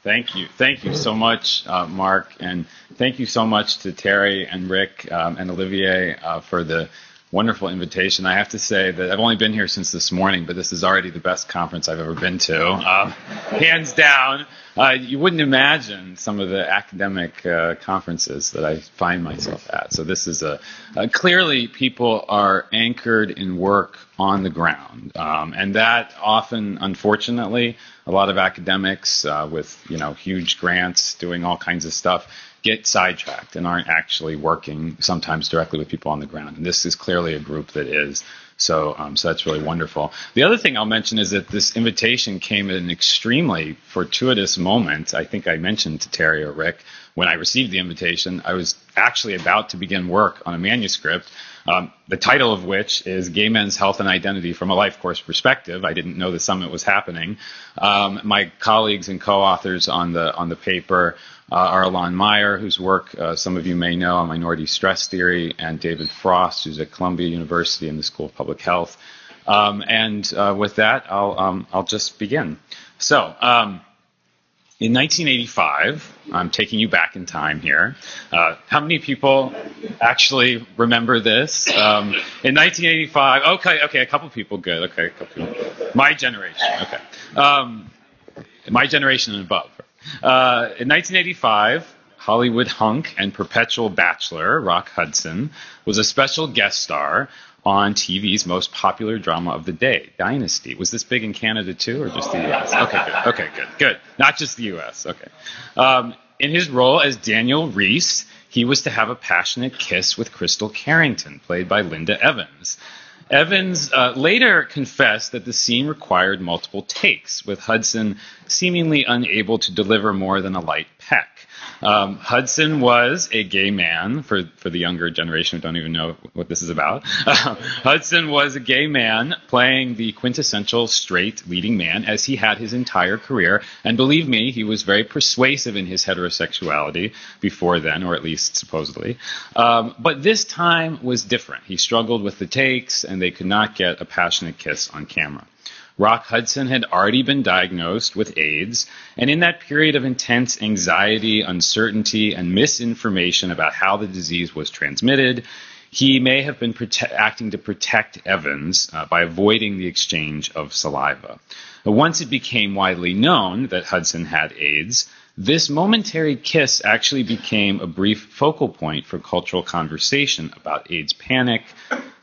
Thank you so much, Mark, and thank you so much to Terry and Rick and Olivier for the wonderful invitation. I have to say that I've only been here since this morning, but this is already the best conference I've ever been to, hands down. You wouldn't imagine some of the academic conferences that I find myself at. So this is clearly people are anchored in work on the ground, and that often, unfortunately, a lot of academics with huge grants doing all kinds of stuff get sidetracked and aren't actually working sometimes directly with people on the ground. And this is clearly a group that is. So that's really wonderful. The other thing I'll mention is that this invitation came at an extremely fortuitous moment. I think I mentioned to Terry or Rick when I received the invitation, I was actually about to begin work on a manuscript, the title of which is Gay Men's Health and Identity from a Life Course Perspective. I didn't know the summit was happening. My colleagues and co-authors on the paper are Alon Meyer, whose work some of you may know on minority stress theory, and David Frost, who's at Columbia University in the School of Public Health. With that, I'll just begin. So, in 1985, I'm taking you back in time here. How many people actually remember this? In 1985, okay, a couple people, good. Okay, a couple people. My generation, okay. My generation and above. In 1985, Hollywood hunk and perpetual bachelor Rock Hudson was a special guest star on TV's most popular drama of the day, Dynasty. Was this big in Canada too, or just the U.S.? Okay, good. Not just the U.S., okay. In his role as Daniel Reese, he was to have a passionate kiss with Crystal Carrington, played by Linda Evans. Evans later confessed that the scene required multiple takes, with Hudson seemingly unable to deliver more than a light peck. Hudson was a gay man, for the younger generation who don't even know what this is about. Hudson was a gay man playing the quintessential straight leading man as he had his entire career. And believe me, he was very persuasive in his heterosexuality before then, or at least supposedly. But this time was different. He struggled with the takes, and they could not get a passionate kiss on camera. Rock Hudson had already been diagnosed with AIDS, and in that period of intense anxiety, uncertainty, and misinformation about how the disease was transmitted, he may have been acting to protect Evans by avoiding the exchange of saliva. Once it became widely known that Hudson had AIDS, this momentary kiss actually became a brief focal point for cultural conversation about AIDS panic.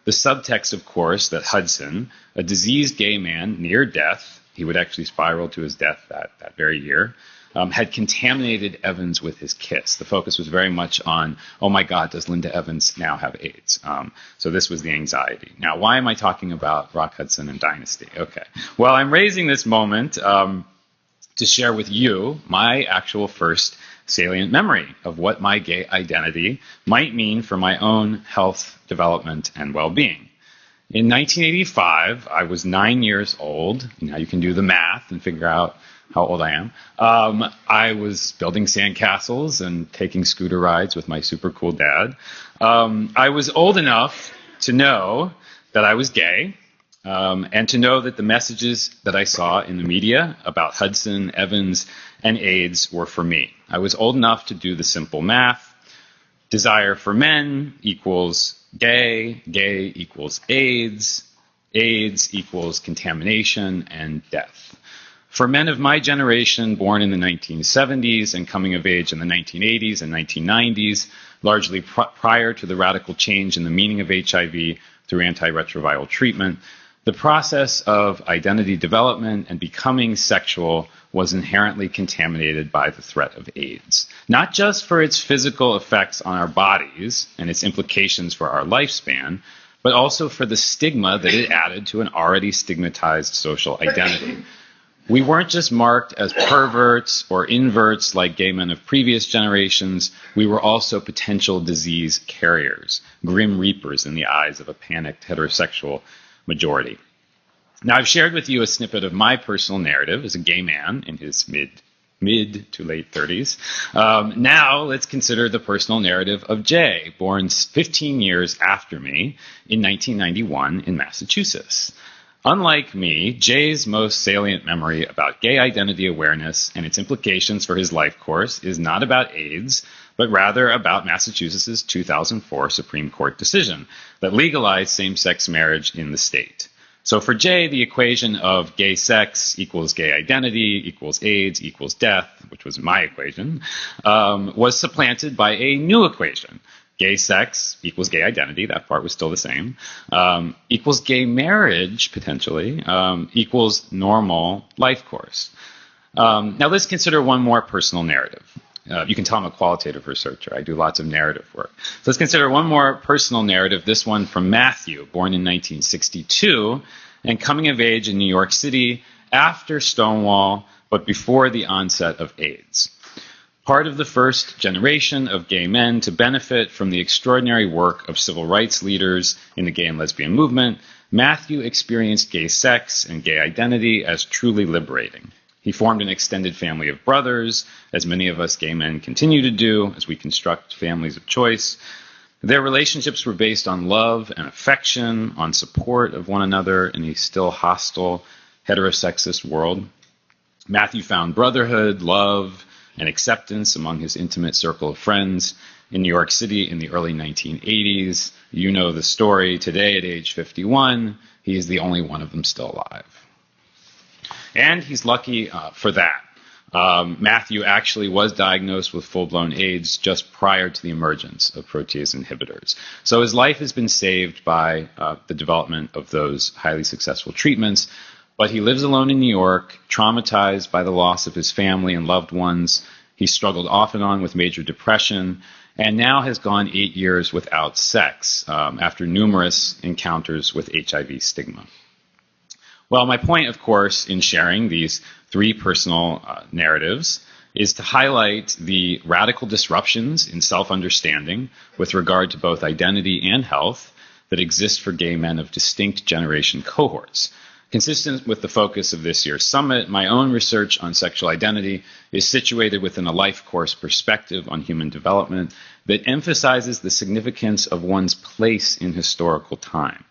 The subtext, of course, that Hudson, a diseased gay man near death, he would actually spiral to his death that very year, had contaminated Evans with his kiss. The focus was very much on, oh my God, does Linda Evans now have AIDS? So this was the anxiety. Now, why am I talking about Rock Hudson and Dynasty? Okay. Well, I'm raising this moment to share with you my actual first salient memory of what my gay identity might mean for my own health, development, and well-being. In 1985, I was 9 years old. Now you can do the math and figure out how old I am. I was building sandcastles and taking scooter rides with my super cool dad. I was old enough to know that I was gay, and to know that the messages that I saw in the media about Hudson, Evans, and AIDS were for me. I was old enough to do the simple math. Desire for men equals gay, gay equals AIDS, AIDS equals contamination and death. For men of my generation, born in the 1970s and coming of age in the 1980s and 1990s, largely prior to the radical change in the meaning of HIV through antiretroviral treatment, the process of identity development and becoming sexual was inherently contaminated by the threat of AIDS, not just for its physical effects on our bodies and its implications for our lifespan, but also for the stigma that it added to an already stigmatized social identity. We weren't just marked as perverts or inverts like gay men of previous generations. We were also potential disease carriers, grim reapers in the eyes of a panicked heterosexual majority. Now, I've shared with you a snippet of my personal narrative as a gay man in his mid to late 30s. Now, let's consider the personal narrative of Jay, born 15 years after me in 1991 in Massachusetts. Unlike me, Jay's most salient memory about gay identity awareness and its implications for his life course is not about AIDS, but rather about Massachusetts' 2004 Supreme Court decision that legalized same-sex marriage in the state. So for Jay, the equation of gay sex equals gay identity equals AIDS equals death, which was my equation, was supplanted by a new equation. Gay sex equals gay identity, that part was still the same, equals gay marriage, potentially, equals normal life course. Now let's consider one more personal narrative. You can tell I'm a qualitative researcher. I do lots of narrative work. So let's consider one more personal narrative, this one from Matthew, born in 1962, and coming of age in New York City after Stonewall, but before the onset of AIDS. Part of the first generation of gay men to benefit from the extraordinary work of civil rights leaders in the gay and lesbian movement, Matthew experienced gay sex and gay identity as truly liberating. He formed an extended family of brothers, as many of us gay men continue to do as we construct families of choice. Their relationships were based on love and affection, on support of one another in a still hostile, heterosexist world. Matthew found brotherhood, love, and acceptance among his intimate circle of friends in New York City in the early 1980s. You know the story. Today, at age 51, he is the only one of them still alive. And he's lucky for that. Matthew actually was diagnosed with full-blown AIDS just prior to the emergence of protease inhibitors. So his life has been saved by the development of those highly successful treatments. But he lives alone in New York, traumatized by the loss of his family and loved ones. He struggled off and on with major depression, and now has gone 8 years without sex after numerous encounters with HIV stigma. Well, my point, of course, in sharing these three personal narratives is to highlight the radical disruptions in self-understanding with regard to both identity and health that exist for gay men of distinct generation cohorts. Consistent with the focus of this year's summit, my own research on sexual identity is situated within a life course perspective on human development that emphasizes the significance of one's place in historical time.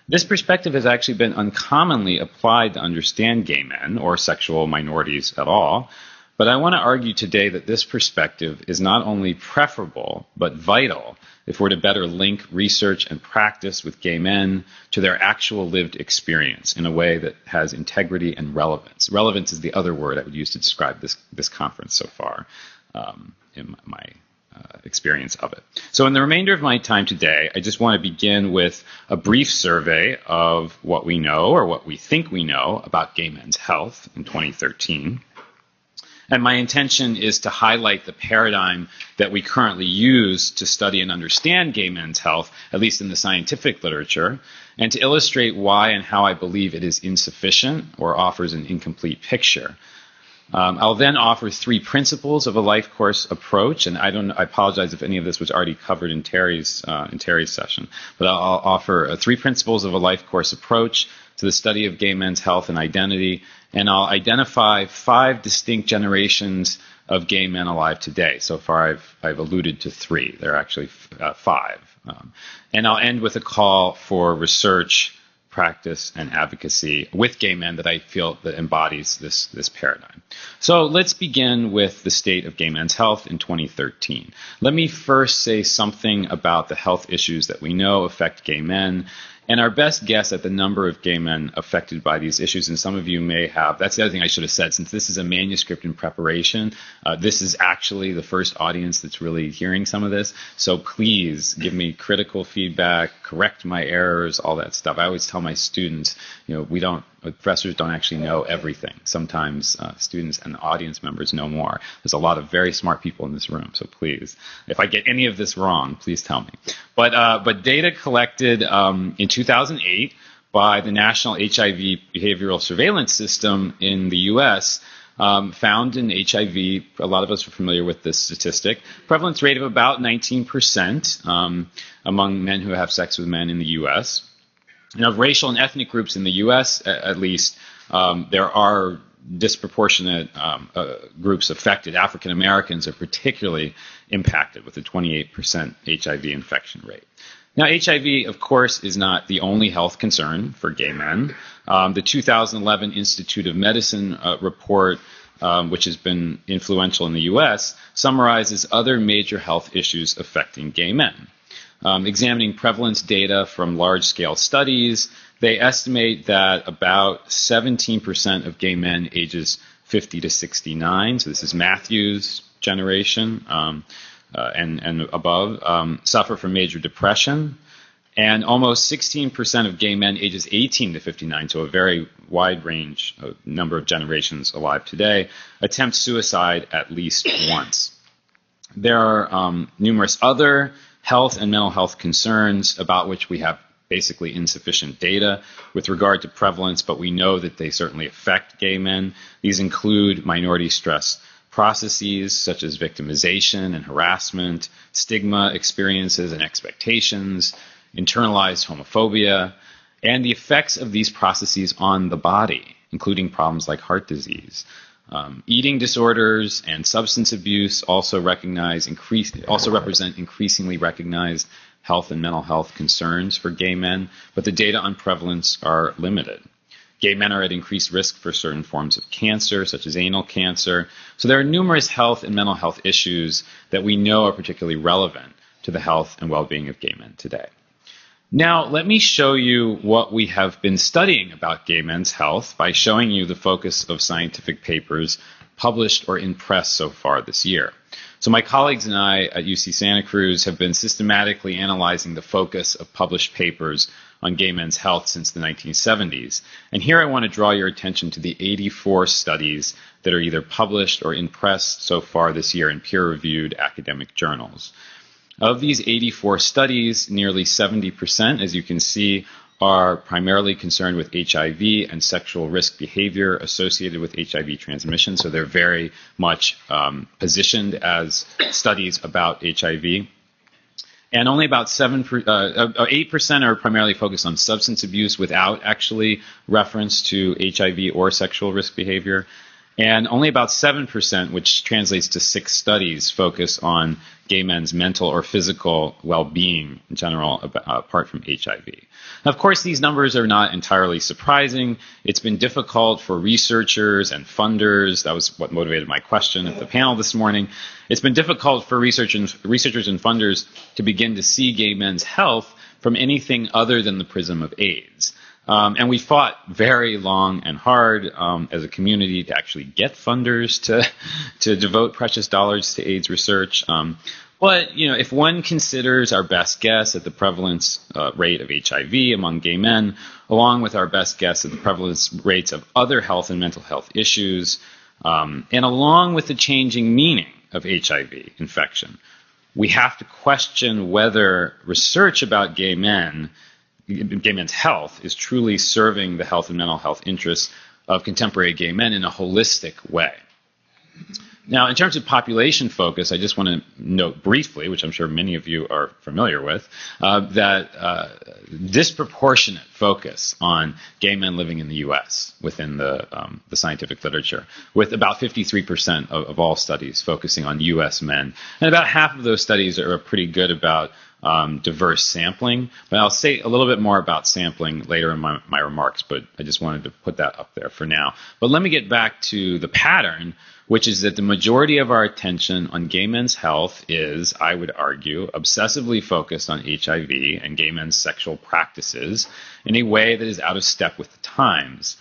This perspective has actually been uncommonly applied to understand gay men or sexual minorities at all, but I want to argue today that this perspective is not only preferable, but vital if we're to better link research and practice with gay men to their actual lived experience in a way that has integrity and relevance. Relevance is the other word I would use to describe this conference so far in my experience of it. So in the remainder of my time today, I just want to begin with a brief survey of what we know or what we think we know about gay men's health in 2013. And my intention is to highlight the paradigm that we currently use to study and understand gay men's health, at least in the scientific literature, and to illustrate why and how I believe it is insufficient or offers an incomplete picture. I'll then offer three principles of a life course approach, and I apologize if any of this was already covered in Terry's session, but I'll offer three principles of a life course approach to the study of gay men's health and identity, and I'll identify 5 distinct generations of gay men alive today. So far, I've alluded to 3. There are actually 5. And I'll end with a call for research, practice, and advocacy with gay men that I feel that embodies this paradigm. So let's begin with the state of gay men's health in 2013. Let me first say something about the health issues that we know affect gay men, and our best guess at the number of gay men affected by these issues, and some of you may have, that's the other thing I should have said, since this is a manuscript in preparation, this is actually the first audience that's really hearing some of this, so please give me critical feedback, correct my errors, all that stuff. I always tell my students, professors don't actually know everything. Sometimes students and audience members know more. There's a lot of very smart people in this room, so please, if I get any of this wrong, please tell me. But data collected in 2008 by the National HIV Behavioral Surveillance System in the U.S. Found in HIV, a lot of us are familiar with this statistic, prevalence rate of about 19% among men who have sex with men in the U.S. And of racial and ethnic groups in the U.S., at least, there are disproportionate groups affected. African Americans are particularly impacted with a 28% HIV infection rate. Now, HIV, of course, is not the only health concern for gay men. The 2011 Institute of Medicine report, which has been influential in the U.S., summarizes other major health issues affecting gay men. Examining prevalence data from large-scale studies, they estimate that about 17% of gay men ages 50 to 69, so this is Matthew's generation, and above, suffer from major depression. And almost 16% of gay men ages 18 to 59, so a very wide range, number of generations alive today, attempt suicide at least once. There are numerous other health and mental health concerns about which we have basically insufficient data with regard to prevalence, but we know that they certainly affect gay men. These include minority stress processes such as victimization and harassment, stigma experiences and expectations, internalized homophobia, and the effects of these processes on the body, including problems like heart disease. Eating disorders and substance abuse also represent increasingly recognized health and mental health concerns for gay men, but the data on prevalence are limited. Gay men are at increased risk for certain forms of cancer, such as anal cancer. So there are numerous health and mental health issues that we know are particularly relevant to the health and well-being of gay men today. Now, let me show you what we have been studying about gay men's health by showing you the focus of scientific papers published or in press so far this year. So my colleagues and I at UC Santa Cruz have been systematically analyzing the focus of published papers on gay men's health since the 1970s. And here I want to draw your attention to the 84 studies that are either published or in press so far this year in peer-reviewed academic journals. Of these 84 studies, nearly 70%, as you can see, are primarily concerned with HIV and sexual risk behavior associated with HIV transmission. So they're very much positioned as studies about HIV. And only about 8% are primarily focused on substance abuse without actually reference to HIV or sexual risk behavior. And only about 7%, which translates to 6 studies, focus on gay men's mental or physical well-being in general, apart from HIV. Now, of course, these numbers are not entirely surprising. It's been difficult for researchers and funders. That was what motivated my question at the panel this morning. It's been difficult for researchers and funders to begin to see gay men's health from anything other than the prism of AIDS. And we fought very long and hard as a community to actually get funders to devote precious dollars to AIDS research. But, if one considers our best guess at the prevalence rate of HIV among gay men, along with our best guess at the prevalence rates of other health and mental health issues, and along with the changing meaning of HIV infection, we have to question whether research about gay men's health is truly serving the health and mental health interests of contemporary gay men in a holistic way. Now, in terms of population focus, I just want to note briefly, which I'm sure many of you are familiar with, that disproportionate focus on gay men living in the U.S. within the scientific literature, with about 53% of all studies focusing on U.S. men. And about half of those studies are pretty good about diverse sampling. But I'll say a little bit more about sampling later in my remarks, but I just wanted to put that up there for now. But let me get back to the pattern, which is that the majority of our attention on gay men's health is, I would argue, obsessively focused on HIV and gay men's sexual practices in a way that is out of step with the times.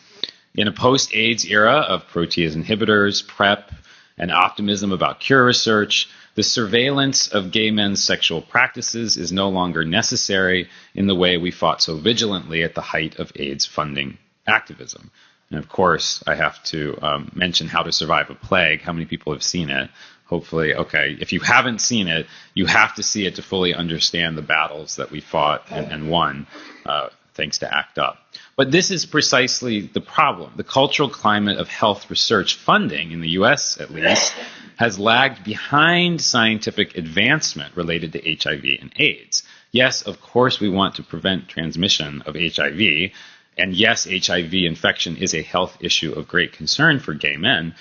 In a post-AIDS era of protease inhibitors, PrEP, and optimism about cure research, the surveillance of gay men's sexual practices is no longer necessary in the way we fought so vigilantly at the height of AIDS funding activism. And of course, I have to mention How to Survive a Plague. How many people have seen it? Hopefully, okay. If you haven't seen it, you have to see it to fully understand the battles that we fought and won, thanks to ACT UP. But this is precisely the problem. The cultural climate of health research funding, in the U.S. at least, has lagged behind scientific advancement related to HIV and AIDS. Yes, of course, we want to prevent transmission of HIV. And yes, HIV infection is a health issue of great concern for gay men,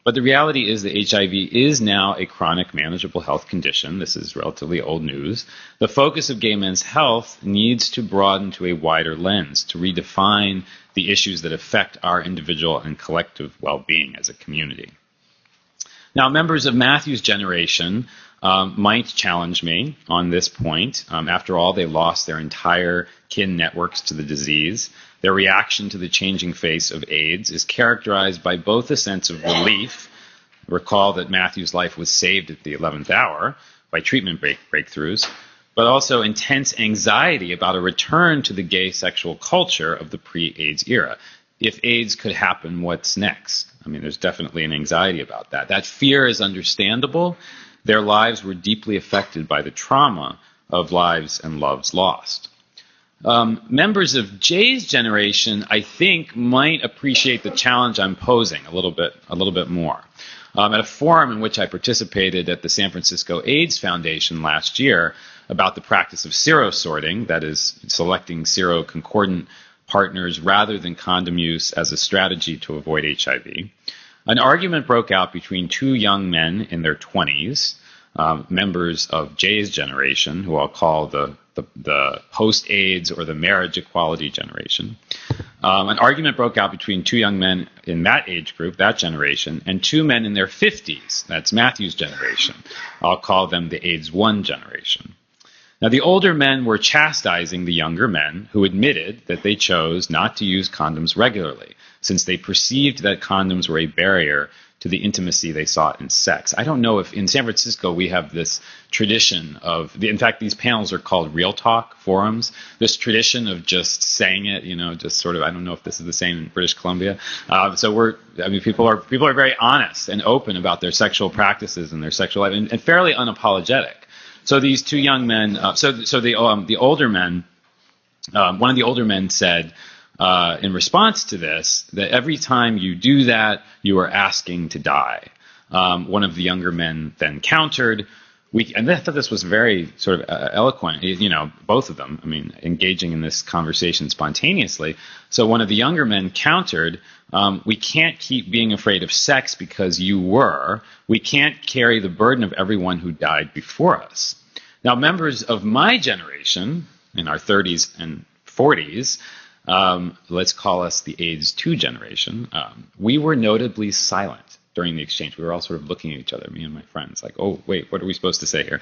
But the reality is that HIV is now a chronic manageable health condition. This is relatively old news. The focus of gay men's health needs to broaden to a wider lens to redefine the issues that affect our individual and collective well-being as a community. Now, members of Matthew's generation might challenge me on this point. After all, they lost their entire kin networks to the disease. Their reaction to the changing face of AIDS is characterized by both a sense of relief. Recall that Matthew's life was saved at the 11th hour by treatment breakthroughs, but also intense anxiety about a return to the gay sexual culture of the pre-AIDS era. If AIDS could happen, what's next? I mean, there's definitely an anxiety about that. That fear is understandable. Their lives were deeply affected by the trauma of lives and loves lost. Members of Jay's generation, I think, might appreciate the challenge I'm posing a little bit more. At a forum in which I participated at the San Francisco AIDS Foundation last year about the practice of serosorting, that is, selecting seroconcordant partners rather than condom use as a strategy to avoid HIV, an argument broke out between two young men in their 20s, members of Jay's generation, who I'll call the post-AIDS or the marriage equality generation. An argument broke out between two young men in that age group, that generation, and two men in their 50s, that's Matthew's generation. I'll call them the AIDS 1 generation. Now, the older men were chastising the younger men who admitted that they chose not to use condoms regularly, since they perceived that condoms were a barrier to the intimacy they sought in sex. I don't know if in San Francisco we have this tradition of, in fact, these panels are called Real Talk forums, this tradition of just saying it, just sort of, I don't know if this is the same in British Columbia. People are very honest and open about their sexual practices and their sexual life, and fairly unapologetic. So these two young men, the older men, one of the older men said, in response to this, that every time you do that, you are asking to die. One of the younger men then countered, and I thought this was very sort of eloquent, both of them, engaging in this conversation spontaneously. So one of the younger men countered, we can't keep being afraid of sex because you were. We can't carry the burden of everyone who died before us. Now, members of my generation, in our 30s and 40s, let's call us the AIDS 2 generation, we were notably silent during the exchange. We were all sort of looking at each other, me and my friends, like, oh, wait, what are we supposed to say here?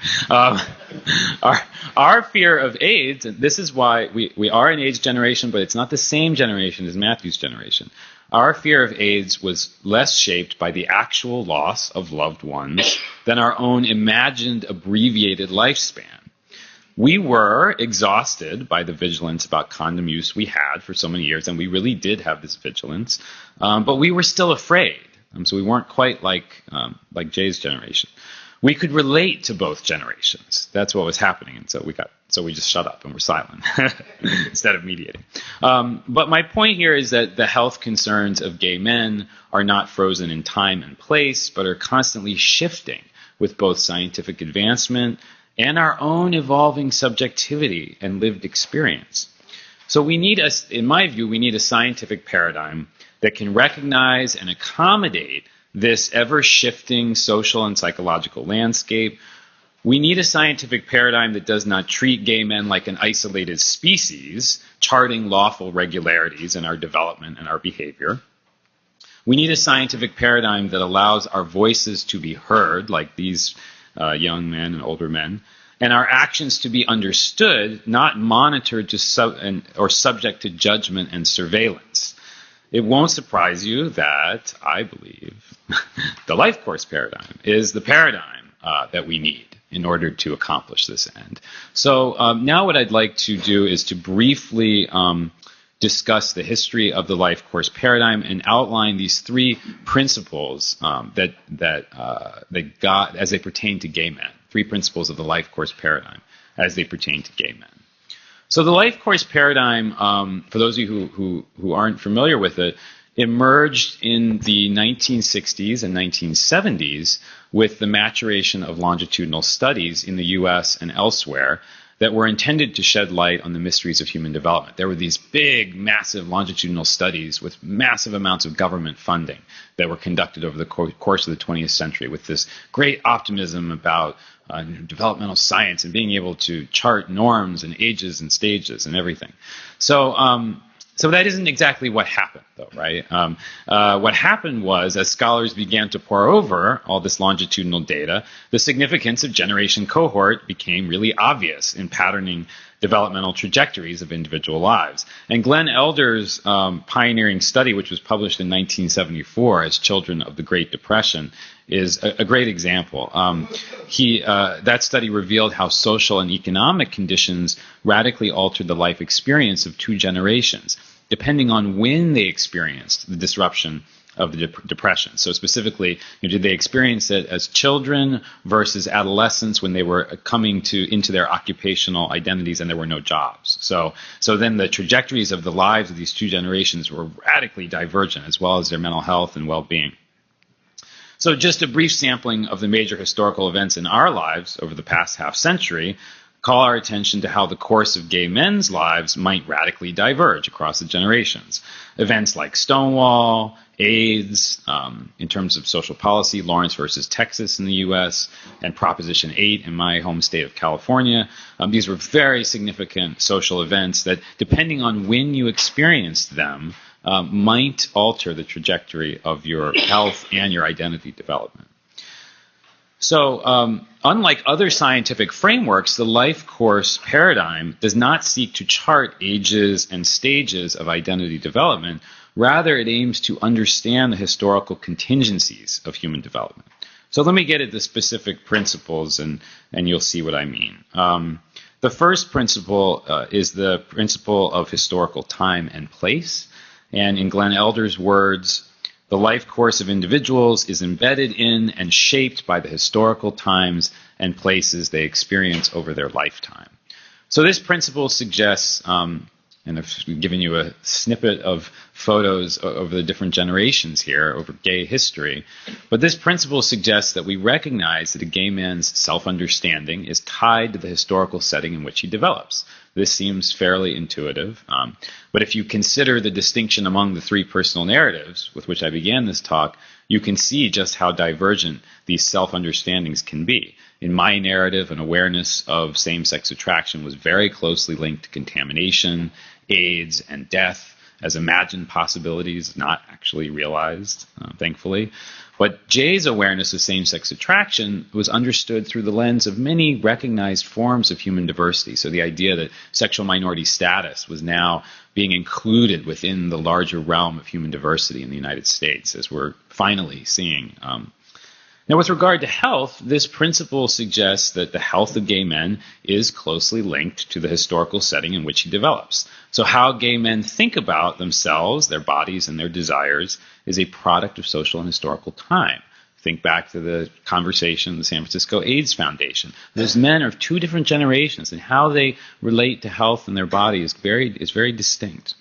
Our fear of AIDS, and this is why we are an AIDS generation, but it's not the same generation as Matthew's generation. Our fear of AIDS was less shaped by the actual loss of loved ones than our own imagined abbreviated lifespan. We were exhausted by the vigilance about condom use we had for so many years, and we really did have this vigilance, but we were still afraid. So we weren't quite like Jay's generation. We could relate to both generations. That's what was happening, and so we just shut up and were silent instead of mediating. But my point here is that the health concerns of gay men are not frozen in time and place, but are constantly shifting with both scientific advancement and our own evolving subjectivity and lived experience. So in my view, we need a scientific paradigm that can recognize and accommodate this ever-shifting social and psychological landscape. We need a scientific paradigm that does not treat gay men like an isolated species, charting lawful regularities in our development and our behavior. We need a scientific paradigm that allows our voices to be heard, like these young men and older men, and our actions to be understood, not monitored or subject to judgment and surveillance. It won't surprise you that I believe the life course paradigm is the paradigm that we need in order to accomplish this end. So now what I'd like to do is to briefly discuss the history of the life course paradigm and outline these three principles that God, as they pertain to gay men, three principles of the life course paradigm as they pertain to gay men. So the life course paradigm, for those of you who aren't familiar with it, emerged in the 1960s and 1970s with the maturation of longitudinal studies in the U.S. and elsewhere that were intended to shed light on the mysteries of human development. There were these big, massive longitudinal studies with massive amounts of government funding that were conducted over the course of the 20th century with this great optimism about developmental science and being able to chart norms and ages and stages and everything. So that isn't exactly what happened, though, right? What happened was, as scholars began to pore over all this longitudinal data, the significance of generation cohort became really obvious in patterning developmental trajectories of individual lives. And Glenn Elder's pioneering study, which was published in 1974 as Children of the Great Depression, is a great example. That study revealed how social and economic conditions radically altered the life experience of two generations, depending on when they experienced the disruption of the depression. So specifically, did they experience it as children versus adolescents when they were coming into their occupational identities and there were no jobs? So then the trajectories of the lives of these two generations were radically divergent, as well as their mental health and well-being. So just a brief sampling of the major historical events in our lives over the past half century call our attention to how the course of gay men's lives might radically diverge across the generations. Events like Stonewall, AIDS, in terms of social policy, Lawrence versus Texas in the U.S., and Proposition 8 in my home state of California. These were very significant social events that, depending on when you experienced them, might alter the trajectory of your health and your identity development. So, unlike other scientific frameworks, the life course paradigm does not seek to chart ages and stages of identity development. Rather, it aims to understand the historical contingencies of human development. So let me get at the specific principles, and you'll see what I mean. The first principle is the principle of historical time and place. And in Glenn Elder's words, the life course of individuals is embedded in and shaped by the historical times and places they experience over their lifetime. So this principle suggests, and I've given you a snippet of photos over the different generations here, over gay history, but this principle suggests that we recognize that a gay man's self-understanding is tied to the historical setting in which he develops. This seems fairly intuitive, but if you consider the distinction among the three personal narratives with which I began this talk, you can see just how divergent these self-understandings can be. In my narrative, an awareness of same-sex attraction was very closely linked to contamination, AIDS, and death as imagined possibilities, not actually realized, thankfully. But Jay's awareness of same-sex attraction was understood through the lens of many recognized forms of human diversity. So the idea that sexual minority status was now being included within the larger realm of human diversity in the United States, as we're finally seeing. Now, with regard to health, this principle suggests that the health of gay men is closely linked to the historical setting in which he develops. So how gay men think about themselves, their bodies, and their desires is a product of social and historical time. Think back to the conversation in the San Francisco AIDS Foundation. Those men are of two different generations, and how they relate to health and their body is very distinct.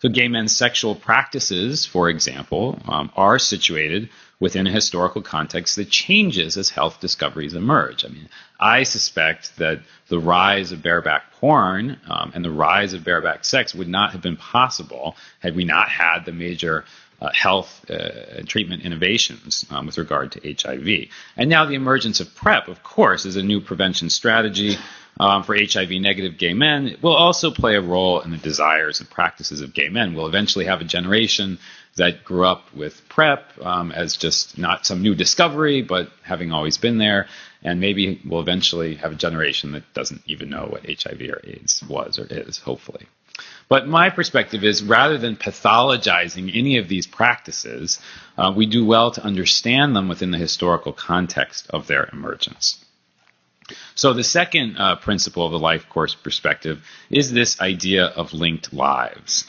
So gay men's sexual practices, for example, are situated within a historical context that changes as health discoveries emerge. I mean, I suspect that the rise of bareback porn and the rise of bareback sex would not have been possible had we not had the major health and treatment innovations with regard to HIV. And now the emergence of PrEP, of course, is a new prevention strategy for HIV-negative gay men. It will also play a role in the desires and practices of gay men. We'll eventually have a generation that grew up with PrEP as just not some new discovery, but having always been there. And maybe we'll eventually have a generation that doesn't even know what HIV or AIDS was or is, hopefully. But my perspective is, rather than pathologizing any of these practices, we do well to understand them within the historical context of their emergence. So the second principle of the life course perspective is this idea of linked lives.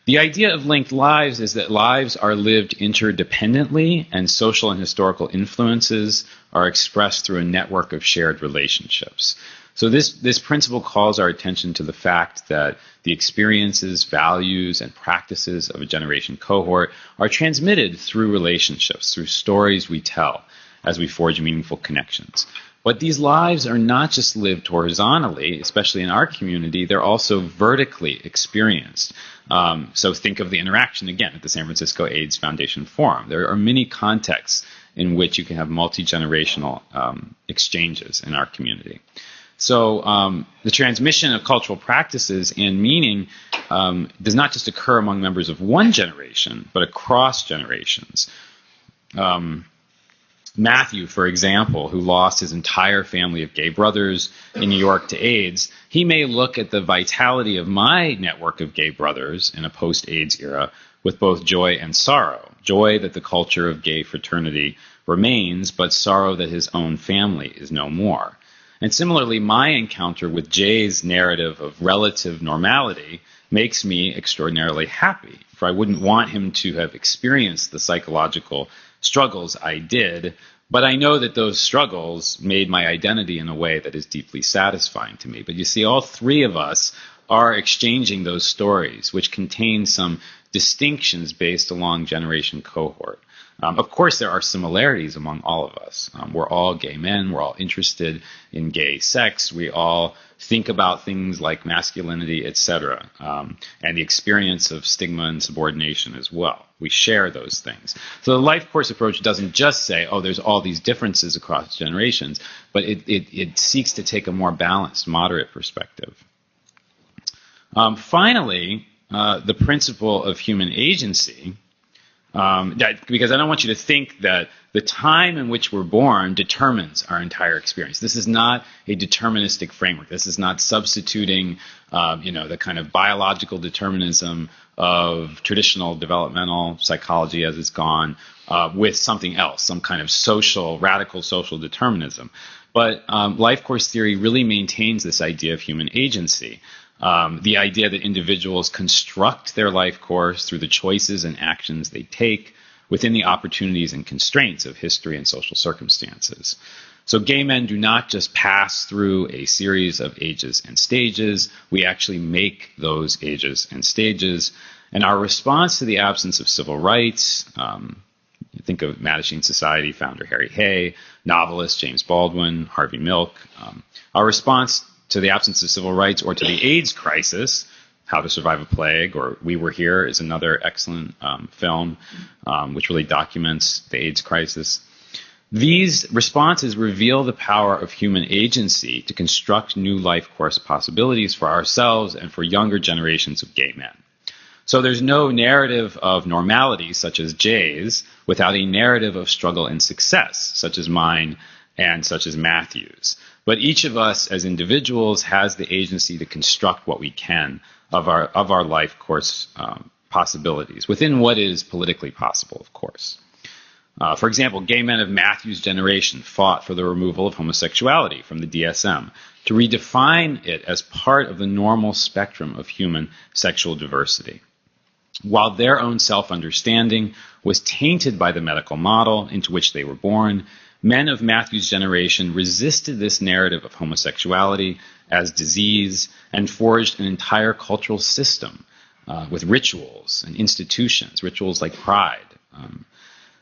The idea of linked lives is that lives are lived interdependently, and social and historical influences are expressed through a network of shared relationships. So this principle calls our attention to the fact that the experiences, values, and practices of a generation cohort are transmitted through relationships, through stories we tell as we forge meaningful connections. But these lives are not just lived horizontally, especially in our community, they're also vertically experienced. So think of the interaction again at the San Francisco AIDS Foundation Forum. There are many contexts in which you can have multi-generational exchanges in our community. So the transmission of cultural practices and meaning does not just occur among members of one generation, but across generations. Matthew, for example, who lost his entire family of gay brothers in New York to AIDS, he may look at the vitality of my network of gay brothers in a post-AIDS era with both joy and sorrow. Joy that the culture of gay fraternity remains, but sorrow that his own family is no more. And similarly, my encounter with Jay's narrative of relative normality makes me extraordinarily happy, for I wouldn't want him to have experienced the psychological struggles I did, but I know that those struggles made my identity in a way that is deeply satisfying to me. But you see, all three of us are exchanging those stories, which contain some distinctions based along generation cohort. Of course, there are similarities among all of us. We're all gay men. We're all interested in gay sex. We all think about things like masculinity, etc., and the experience of stigma and subordination as well. We share those things. So the life course approach doesn't just say, oh, there's all these differences across generations, but it seeks to take a more balanced, moderate perspective. Finally, the principle of human agency, because I don't want you to think that the time in which we're born determines our entire experience. This is not a deterministic framework. This is not substituting, the kind of biological determinism of traditional developmental psychology as it's gone with something else, some kind of radical social determinism. But life course theory really maintains this idea of human agency. The idea that individuals construct their life course through the choices and actions they take within the opportunities and constraints of history and social circumstances. So gay men do not just pass through a series of ages and stages. We actually make those ages and stages. And our response to the absence of civil rights, think of Mattachine Society founder Harry Hay, novelist James Baldwin, Harvey Milk. Our response to the absence of civil rights or to the AIDS crisis, How to Survive a Plague, or We Were Here is another excellent film which really documents the AIDS crisis. These responses reveal the power of human agency to construct new life course possibilities for ourselves and for younger generations of gay men. So there's no narrative of normality, such as Jay's, without a narrative of struggle and success, such as mine and such as Matthew's. But each of us as individuals has the agency to construct what we can of our life course possibilities, within what is politically possible, of course. For example, gay men of Matthew's generation fought for the removal of homosexuality from the DSM, to redefine it as part of the normal spectrum of human sexual diversity. While their own self-understanding was tainted by the medical model into which they were born, men of Matthew's generation resisted this narrative of homosexuality as disease and forged an entire cultural system with rituals and institutions, rituals like pride.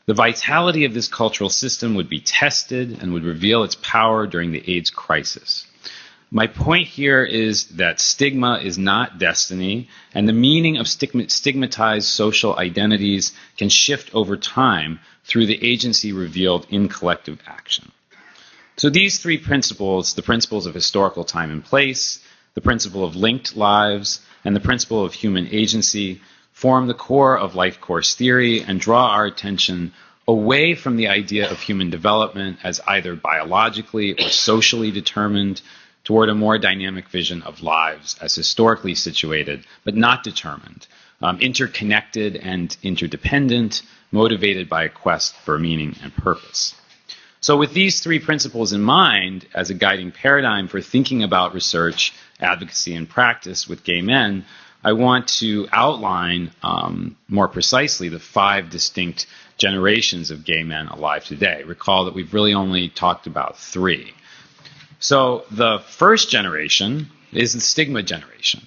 The vitality of this cultural system would be tested and would reveal its power during the AIDS crisis. My point here is that stigma is not destiny, and the meaning of stigmatized social identities can shift over time through the agency revealed in collective action. So these three principles, the principles of historical time and place, the principle of linked lives, and the principle of human agency, form the core of life course theory and draw our attention away from the idea of human development as either biologically or socially determined toward a more dynamic vision of lives as historically situated but not determined, interconnected and interdependent, motivated by a quest for meaning and purpose. So with these three principles in mind as a guiding paradigm for thinking about research, advocacy, and practice with gay men, I want to outline more precisely the 5 distinct generations of gay men alive today. Recall that we've really only talked about 3. So the first generation is the stigma generation.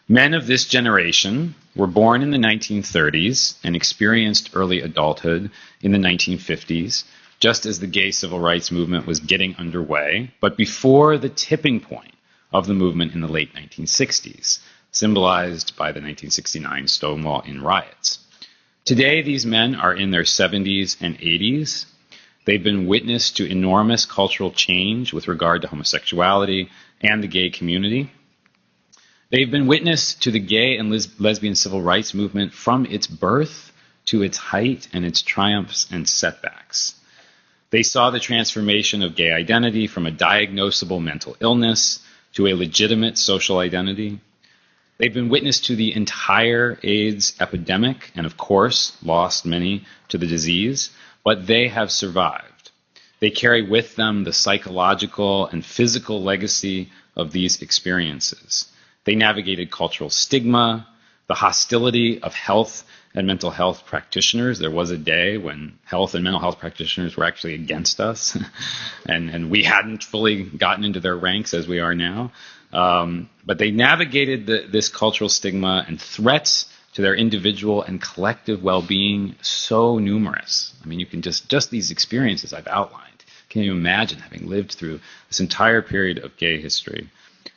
Men of this generation were born in the 1930s and experienced early adulthood in the 1950s, just as the gay civil rights movement was getting underway, but before the tipping point of the movement in the late 1960s, symbolized by the 1969 Stonewall Inn riots. Today, these men are in their 70s and 80s. They've been witness to enormous cultural change with regard to homosexuality and the gay community. They've been witness to the gay and lesbian civil rights movement from its birth to its height and its triumphs and setbacks. They saw the transformation of gay identity from a diagnosable mental illness to a legitimate social identity. They've been witness to the entire AIDS epidemic and, of course, lost many to the disease, but they have survived. They carry with them the psychological and physical legacy of these experiences. They navigated cultural stigma, the hostility of health and mental health practitioners. There was a day when health and mental health practitioners were actually against us, and we hadn't fully gotten into their ranks as we are now. But they navigated this cultural stigma and threats to their individual and collective well-being so numerous. I mean, you can just these experiences I've outlined. Can you imagine having lived through this entire period of gay history?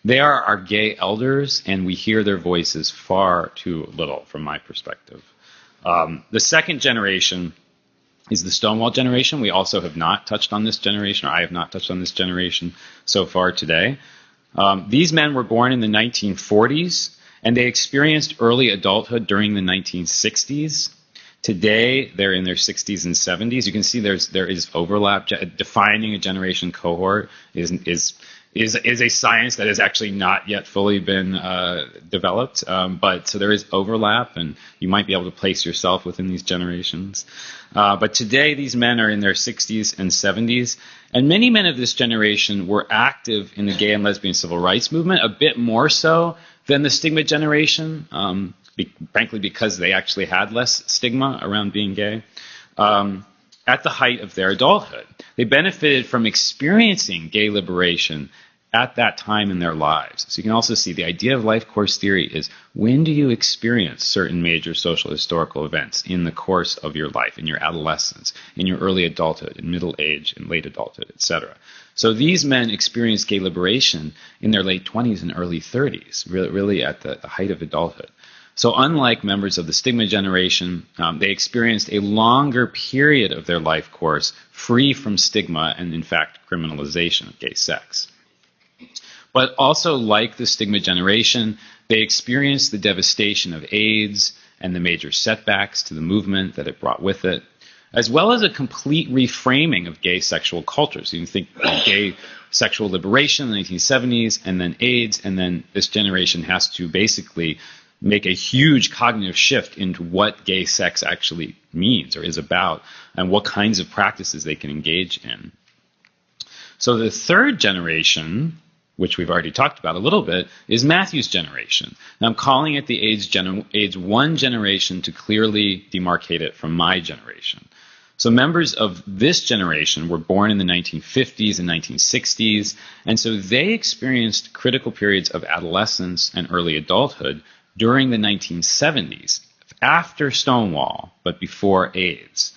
They are our gay elders, and we hear their voices far too little from my perspective. The second generation is the Stonewall generation. We also have not touched on this generation, or I have not touched on this generation so far today. These men were born in the 1940s, and they experienced early adulthood during the 1960s. Today, they're in their 60s and 70s. You can see there is overlap. Defining a generation cohort is a science that has actually not yet fully been developed. But so there is overlap, and you might be able to place yourself within these generations. But today, these men are in their 60s and 70s. And many men of this generation were active in the gay and lesbian civil rights movement, a bit more so than the stigma generation, frankly, because they actually had less stigma around being gay. At the height of their adulthood, they benefited from experiencing gay liberation at that time in their lives. So you can also see the idea of life course theory is, when do you experience certain major social historical events in the course of your life, in your adolescence, in your early adulthood, in middle age, in late adulthood, etc. So these men experienced gay liberation in their late 20s and early 30s, really at the height of adulthood. So unlike members of the stigma generation, they experienced a longer period of their life course free from stigma and, in fact, criminalization of gay sex. But also, like the stigma generation, they experienced the devastation of AIDS and the major setbacks to the movement that it brought with it, as well as a complete reframing of gay sexual culture. So you can think of gay sexual liberation in the 1970s, and then AIDS, and then this generation has to basically make a huge cognitive shift into what gay sex actually means or is about, and what kinds of practices they can engage in. So the third generation, which we've already talked about a little bit, is Matthew's generation. Now I'm calling it the AIDS 1 generation to clearly demarcate it from my generation. So members of this generation were born in the 1950s and 1960s, and so they experienced critical periods of adolescence and early adulthood during the 1970s, after Stonewall, but before AIDS,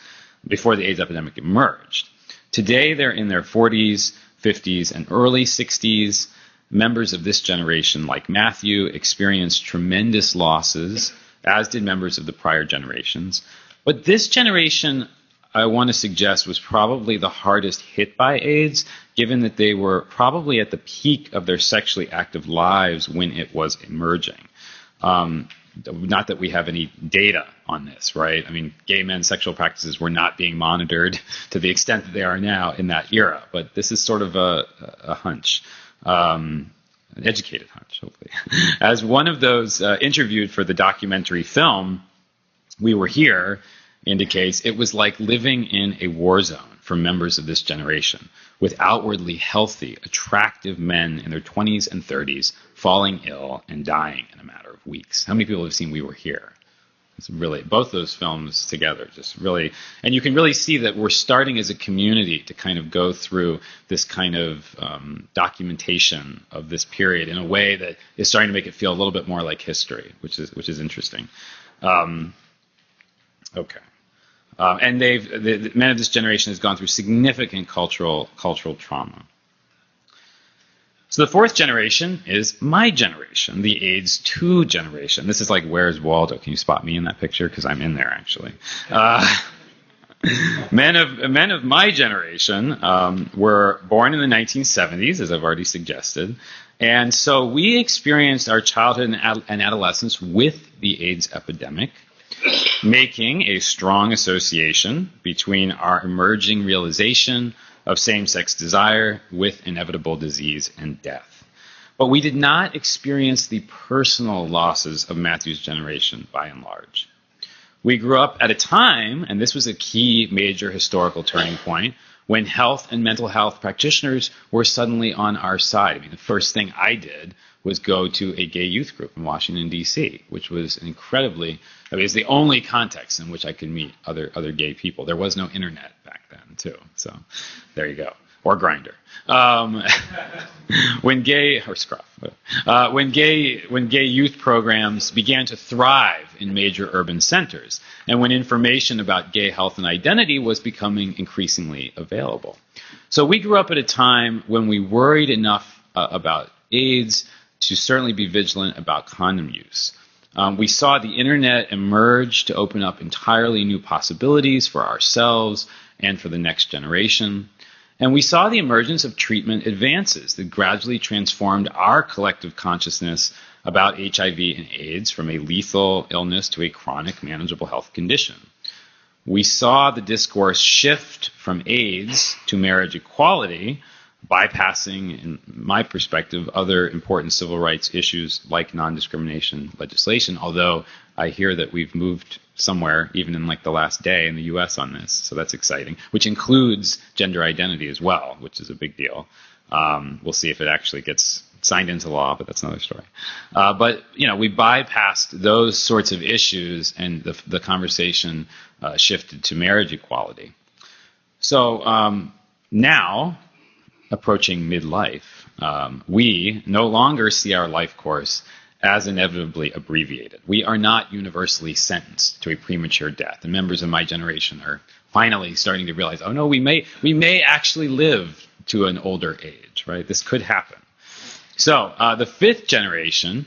before the AIDS epidemic emerged. Today, they're in their 40s, 50s, and early 60s. Members of this generation, like Matthew, experienced tremendous losses, as did members of the prior generations. But this generation, I want to suggest, was probably the hardest hit by AIDS, given that they were probably at the peak of their sexually active lives when it was emerging. Not that we have any data on this, right? I mean, gay men's sexual practices were not being monitored to the extent that they are now in that era, but this is sort of a hunch, an educated hunch, hopefully. As one of those interviewed for the documentary film, We Were Here, indicates, it was like living in a war zone for members of this generation, with outwardly healthy, attractive men in their 20s and 30s falling ill and dying in a matter of weeks. How many people have seen We Were Here? It's really, both those films together, just really, and you can really see that we're starting as a community to kind of go through this kind of documentation of this period in a way that is starting to make it feel a little bit more like history, which is interesting. Okay. And the men of this generation has gone through significant cultural trauma. So the fourth generation is my generation, the AIDS 2 generation. This is like, where's Waldo? Can you spot me in that picture? Because I'm in there, actually. Men of my generation were born in the 1970s, as I've already suggested. And so we experienced our childhood and adolescence with the AIDS epidemic, making a strong association between our emerging realization of same-sex desire with inevitable disease and death. But we did not experience the personal losses of Matthew's generation by and large. We grew up at a time, and this was a key major historical turning point, when health and mental health practitioners were suddenly on our side. I mean, the first thing I did was go to a gay youth group in Washington, D.C., which was it was the only context in which I could meet other gay people. There was no internet back then, too. So there you go. Or Grindr. When gay youth programs began to thrive in major urban centers, and when information about gay health and identity was becoming increasingly available. So we grew up at a time when we worried enough about AIDS to certainly be vigilant about condom use. We saw the internet emerge to open up entirely new possibilities for ourselves and for the next generation. And we saw the emergence of treatment advances that gradually transformed our collective consciousness about HIV and AIDS from a lethal illness to a chronic manageable health condition. We saw the discourse shift from AIDS to marriage equality, bypassing, in my perspective, other important civil rights issues like non-discrimination legislation, although I hear that we've moved somewhere, even in like the last day in the U.S. on this, so that's exciting, which includes gender identity as well, which is a big deal. We'll see if it actually gets signed into law, but that's another story. But, we bypassed those sorts of issues, and the conversation shifted to marriage equality. So now, approaching midlife, we no longer see our life course as inevitably abbreviated. We are not universally sentenced to a premature death. And members of my generation are finally starting to realize, oh no, we may actually live to an older age, right? This could happen. So the fifth generation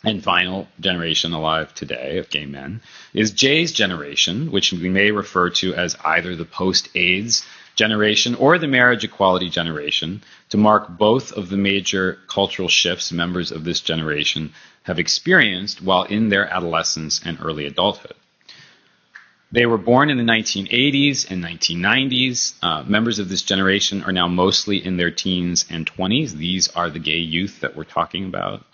and final generation alive today of gay men is Jay's generation, which we may refer to as either the post-AIDS generation or the marriage equality generation, to mark both of the major cultural shifts members of this generation have experienced while in their adolescence and early adulthood. They were born in the 1980s and 1990s. Members of this generation are now mostly in their teens and 20s. These are the gay youth that we're talking about.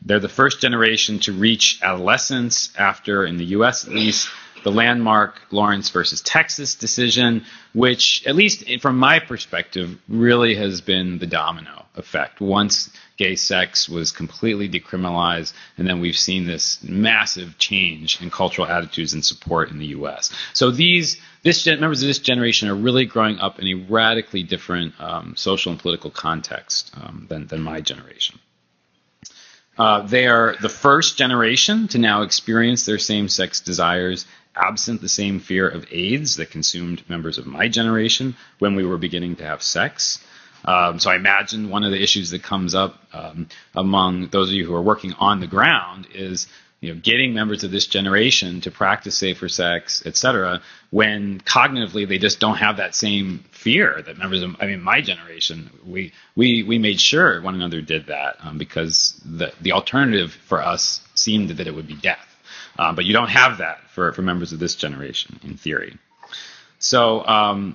They're the first generation to reach adolescence after, in the U.S. at least, the landmark Lawrence versus Texas decision, which, at least from my perspective, really has been the domino effect. Once gay sex was completely decriminalized, and then we've seen this massive change in cultural attitudes and support in the U.S. So members of this generation are really growing up in a radically different social and political context than my generation. They are the first generation to now experience their same-sex desires absent the same fear of AIDS that consumed members of my generation when we were beginning to have sex. So I imagine one of the issues that comes up among those of you who are working on the ground is getting members of this generation to practice safer sex, etc., when cognitively they just don't have that same fear that members of, my generation, we made sure one another did that because the alternative for us seemed that it would be death. But you don't have that for members of this generation, in theory. So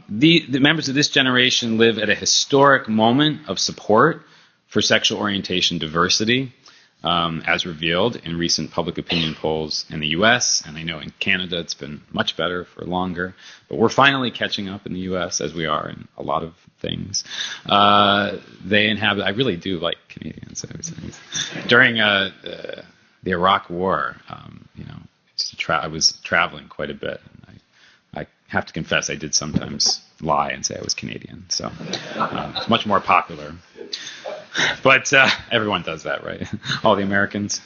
the members of this generation live at a historic moment of support for sexual orientation diversity, as revealed in recent public opinion polls in the U.S., and I know in Canada it's been much better for longer, but we're finally catching up in the U.S. as we are in a lot of things. I really do like Canadians. During the Iraq War, I was traveling quite a bit, and I have to confess I did sometimes lie and say I was Canadian, so it's much more popular. But everyone does that, right? All the Americans.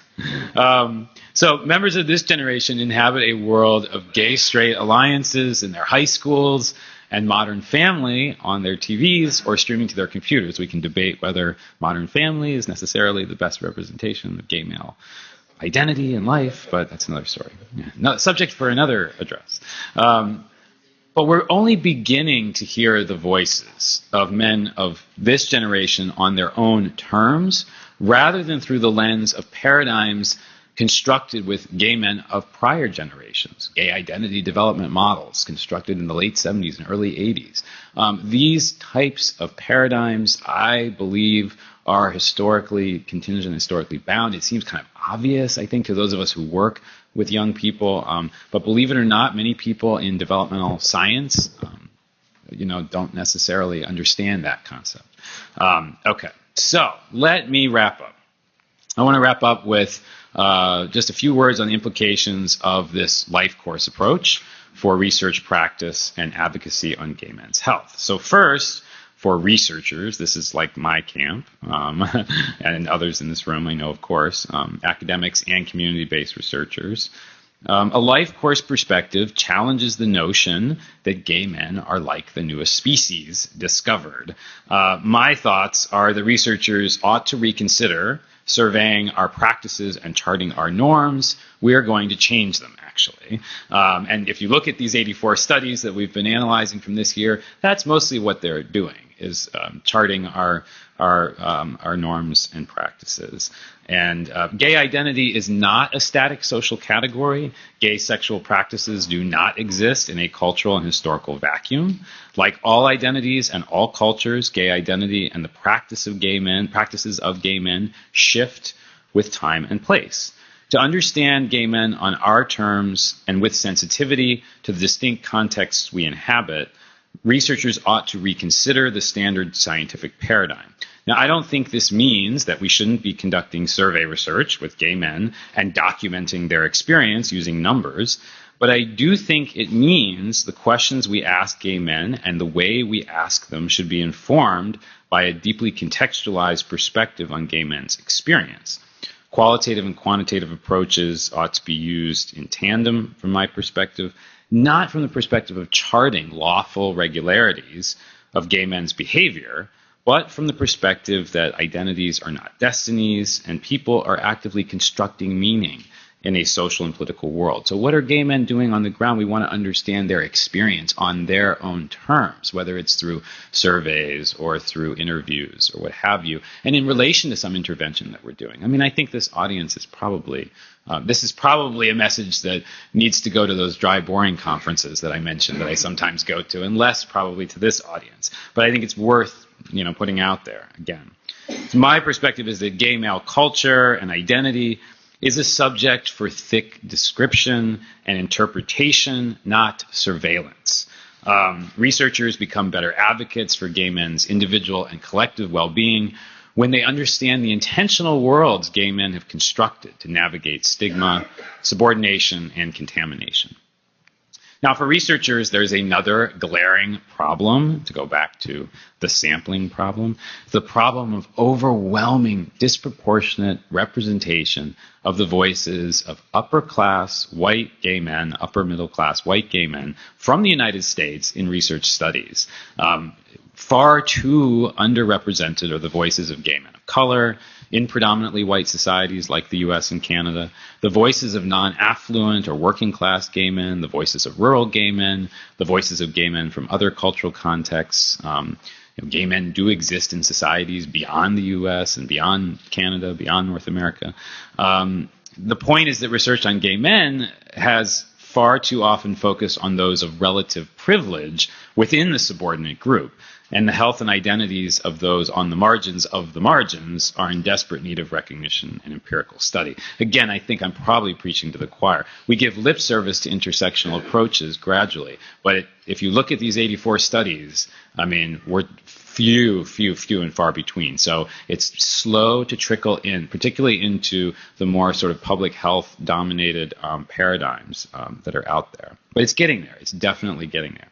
So members of this generation inhabit a world of gay-straight alliances in their high schools and Modern Family on their TVs or streaming to their computers. We can debate whether Modern Family is necessarily the best representation of gay male identity in life, but that's another story. Yeah. No, subject for another address. But we're only beginning to hear the voices of men of this generation on their own terms, rather than through the lens of paradigms constructed with gay men of prior generations, gay identity development models constructed in the late 70s and early 80s. These types of paradigms, I believe, are historically contingent, historically bound. It seems kind of obvious, I think, to those of us who work with young people. But believe it or not, many people in developmental science, don't necessarily understand that concept. Okay, so let me wrap up. I want to wrap up with just a few words on the implications of this life course approach for research practice and advocacy on gay men's health. So first, for researchers, this is like my camp, and others in this room I know, of course, academics and community-based researchers. A life course perspective challenges the notion that gay men are like the newest species discovered. My thoughts are the researchers ought to reconsider surveying our practices and charting our norms. We are going to change them, actually. And if you look at these 84 studies that we've been analyzing from this year, that's mostly what they're doing, is charting our norms and practices. And gay identity is not a static social category. Gay sexual practices do not exist in a cultural and historical vacuum. Like all identities and all cultures, gay identity and the practices of gay men shift with time and place. To understand gay men on our terms and with sensitivity to the distinct contexts we inhabit, researchers ought to reconsider the standard scientific paradigm. Now, I don't think this means that we shouldn't be conducting survey research with gay men and documenting their experience using numbers, but I do think it means the questions we ask gay men and the way we ask them should be informed by a deeply contextualized perspective on gay men's experience. Qualitative and quantitative approaches ought to be used in tandem, from my perspective, not from the perspective of charting lawful regularities of gay men's behavior, but from the perspective that identities are not destinies and people are actively constructing meaning in a social and political world. So what are gay men doing on the ground? We want to understand their experience on their own terms, whether it's through surveys or through interviews or what have you, and in relation to some intervention that we're doing. I mean, I think this audience is probably, this is probably a message that needs to go to those dry, boring conferences that I mentioned that I sometimes go to, and less probably to this audience. But I think it's worth, putting out there again. So my perspective is that gay male culture and identity is a subject for thick description and interpretation, not surveillance. Researchers become better advocates for gay men's individual and collective well-being when they understand the intentional worlds gay men have constructed to navigate stigma, subordination, and contamination. Now, for researchers, there's another glaring problem, to go back to the sampling problem, the problem of overwhelming, disproportionate representation of the voices of upper-class white gay men, upper-middle-class white gay men from the United States in research studies. Far too underrepresented are the voices of gay men of color in predominantly white societies like the US and Canada, the voices of non-affluent or working-class gay men, the voices of rural gay men, the voices of gay men from other cultural contexts. Gay men do exist in societies beyond the US and beyond Canada, beyond North America. The point is that research on gay men has far too often focused on those of relative privilege within the subordinate group. And the health and identities of those on the margins are in desperate need of recognition and empirical study. Again, I think I'm probably preaching to the choir. We give lip service to intersectional approaches gradually, but if you look at these 84 studies, I mean, we're few and far between. So it's slow to trickle in, particularly into the more sort of public health dominated paradigms that are out there. But it's getting there. It's definitely getting there.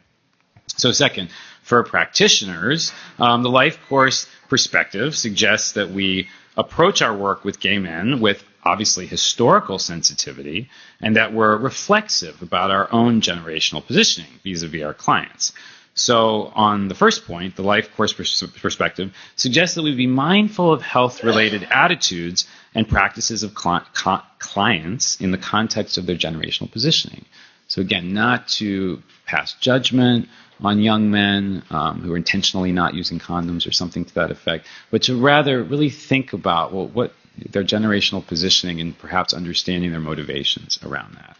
So second, for practitioners, the life course perspective suggests that we approach our work with gay men with obviously historical sensitivity and that we're reflexive about our own generational positioning vis-a-vis our clients. So on the first point, the life course perspective suggests that we be mindful of health-related attitudes and practices of clients in the context of their generational positioning. So again, not to pass judgment on young men who are intentionally not using condoms or something to that effect, but to rather really think about, well, what their generational positioning and perhaps understanding their motivations around that.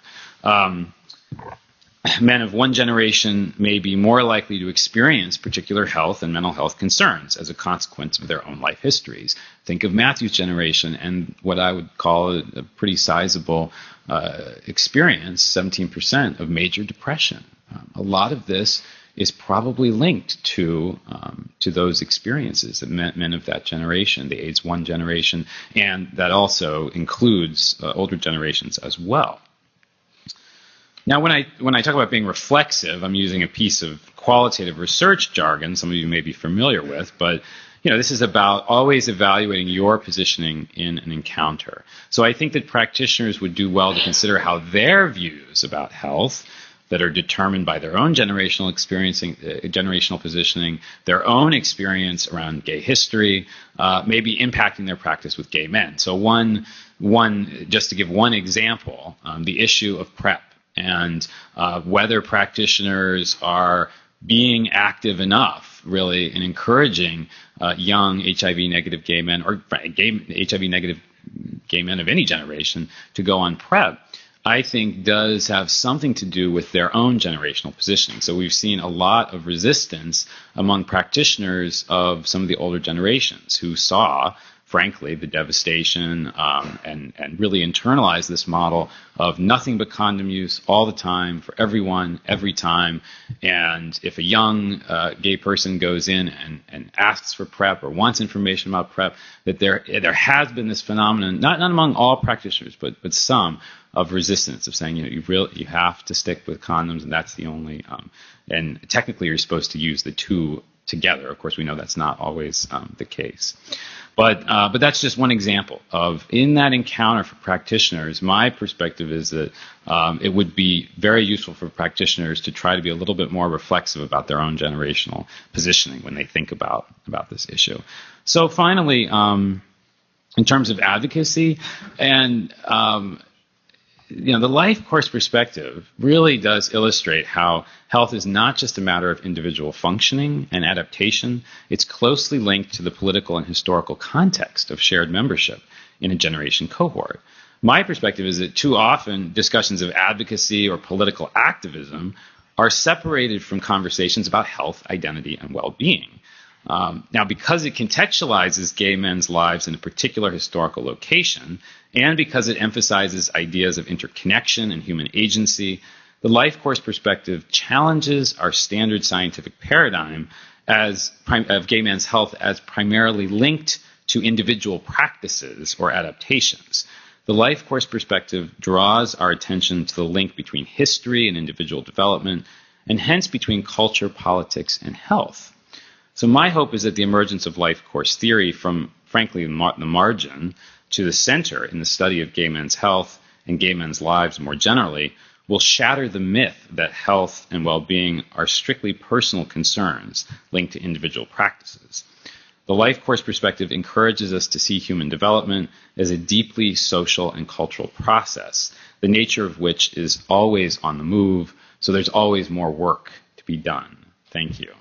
Men of one generation may be more likely to experience particular health and mental health concerns as a consequence of their own life histories. Think of Matthew's generation and what I would call a pretty sizable experience, 17% of major depression. A lot of this is probably linked to those experiences that men of that generation, the AIDS 1 generation, and that also includes older generations as well. Now, when I talk about being reflexive, I'm using a piece of qualitative research jargon some of you may be familiar with, but this is about always evaluating your positioning in an encounter. So I think that practitioners would do well to consider how their views about health that are determined by their own generational positioning, their own experience around gay history, may be impacting their practice with gay men. So one just to give one example, the issue of PrEP. And whether practitioners are being active enough, really, in encouraging young HIV-negative gay men or HIV-negative gay men of any generation to go on PrEP, I think does have something to do with their own generational positioning. So we've seen a lot of resistance among practitioners of some of the older generations who saw, frankly, the devastation and really internalized this model of nothing but condom use all the time for everyone, every time. And if a young gay person goes in and asks for PrEP or wants information about PrEP, that there has been this phenomenon, not among all practitioners, but some, of resistance, of saying, you have to stick with condoms, and that's the only, and technically you're supposed to use the two together. Of course, we know that's not always the case. But that's just one example of, in that encounter for practitioners, my perspective is that it would be very useful for practitioners to try to be a little bit more reflexive about their own generational positioning when they think about this issue. So finally, in terms of advocacy, and the life course perspective really does illustrate how health is not just a matter of individual functioning and adaptation. It's closely linked to the political and historical context of shared membership in a generation cohort. My perspective is that too often discussions of advocacy or political activism are separated from conversations about health, identity, and well-being. Now, because it contextualizes gay men's lives in a particular historical location, and because it emphasizes ideas of interconnection and human agency, the life course perspective challenges our standard scientific paradigm of gay men's health as primarily linked to individual practices or adaptations. The life course perspective draws our attention to the link between history and individual development, and hence between culture, politics, and health. So my hope is that the emergence of life course theory from, frankly, the margin to the center in the study of gay men's health and gay men's lives more generally will shatter the myth that health and well-being are strictly personal concerns linked to individual practices. The life course perspective encourages us to see human development as a deeply social and cultural process, the nature of which is always on the move, so there's always more work to be done. Thank you.